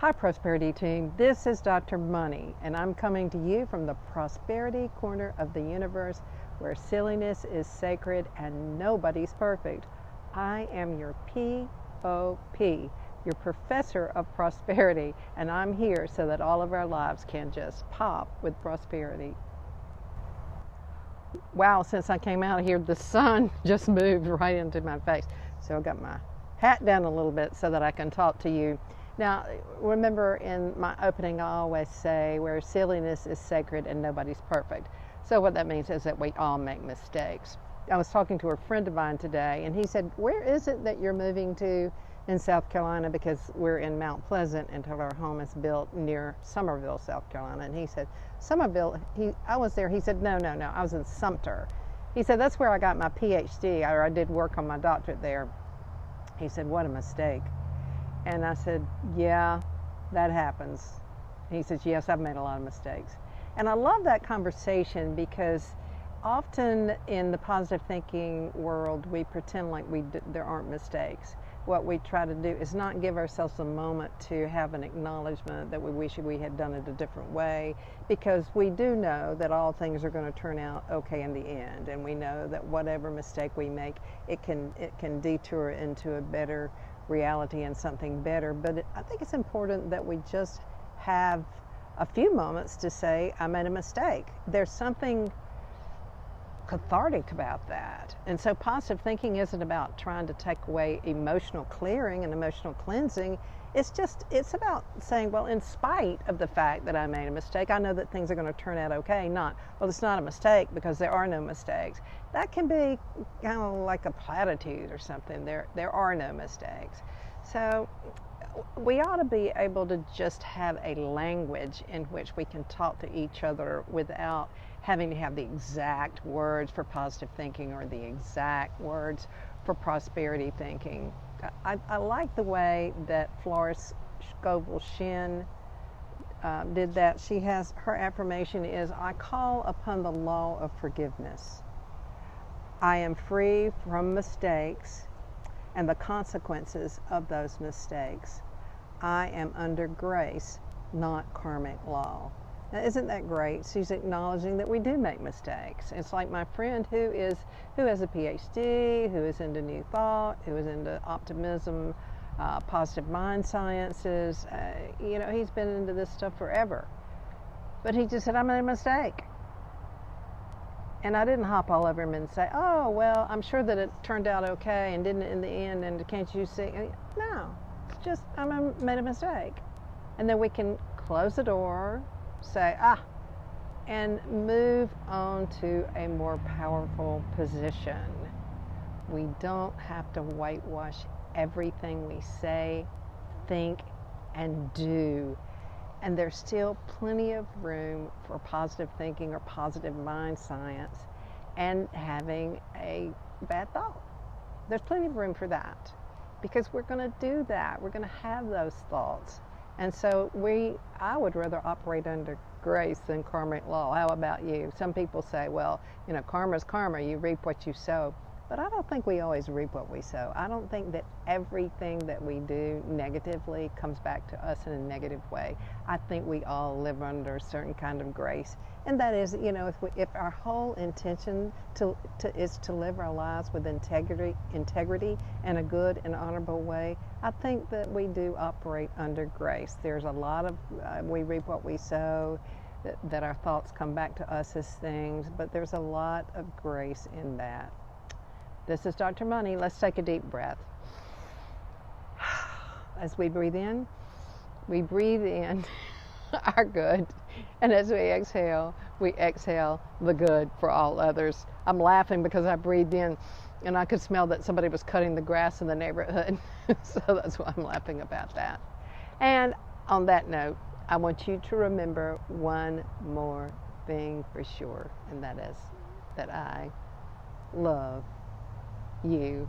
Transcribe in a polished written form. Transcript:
Hi, Prosperity Team. This is Dr. Money, and I'm coming to you from the prosperity corner of the universe where silliness is sacred and nobody's perfect. I am your POP, your professor of prosperity, and I'm here so that all of our lives can just pop with prosperity. Wow, since I came out here, the sun just moved right into my face. So I got my hat down a little bit so that I can talk to you. Now, remember in my opening, I always say where silliness is sacred and nobody's perfect. So what that means is that we all make mistakes. I was talking to a friend of mine today, and he said, where is it that you're moving to in South Carolina? Because we're in Mount Pleasant until our home is built near Summerville, South Carolina. And he said, Summerville, I was there. He said, no, I was in Sumter. He said, that's where I got my PhD, or I did work on my doctorate there. He said, what a mistake. And I said, yeah, that happens. He says, yes, I've made a lot of mistakes. And I love that conversation because often in the positive thinking world, we pretend like there aren't mistakes. What we try to do is not give ourselves a moment to have an acknowledgement that we wish we had done it a different way, because we do know that all things are going to turn out okay in the end. And we know that whatever mistake we make, it can detour into a better reality and something better. But I think it's important that we just have a few moments to say, I made a mistake. There's something cathartic about that. And so positive thinking isn't about trying to take away emotional clearing and emotional cleansing. It's about saying, well, in spite of the fact that I made a mistake, I know that things are going to turn out okay. Not, well, it's not a mistake because there are no mistakes. That can be kind of like a platitude or something. There are no mistakes. So we ought to be able to just have a language in which we can talk to each other without having to have the exact words for positive thinking or the exact words for prosperity thinking. I like the way that Florence Scovil Shinn did that. Her affirmation is, I call upon the law of forgiveness. I am free from mistakes and the consequences of those mistakes. I am under grace, not karmic law. Now, isn't that great? She's acknowledging that we do make mistakes. It's like my friend who has a PhD, who is into New Thought, who is into optimism, positive mind sciences. He's been into this stuff forever. But he just said, I made a mistake. And I didn't hop all over him and say, oh, well, I'm sure that it turned out okay and didn't in the end, and can't you see? No, it's just I made a mistake. And then we can close the door, say, and move on to a more powerful position. We don't have to whitewash everything we say, think, and do. And there's still plenty of room for positive thinking or positive mind science and having a bad thought. There's plenty of room for that because we're going to do that. We're going to have those thoughts. And so I would rather operate under grace than karmic law. How about you? Some people say, well, karma's karma. You reap what you sow. But I don't think we always reap what we sow. I don't think that everything that we do negatively comes back to us in a negative way. I think we all live under a certain kind of grace. And that is, if our whole intention is to live our lives with integrity and a good and honorable way, I think that we do operate under grace. There's a lot of, we reap what we sow, that our thoughts come back to us as things, but there's a lot of grace in that. This is Dr. Money. Let's take a deep breath. As we breathe in our good. And as we exhale the good for all others. I'm laughing because I breathed in and I could smell that somebody was cutting the grass in the neighborhood. So that's why I'm laughing about that. And on that note, I want you to remember one more thing for sure, and that is that I love you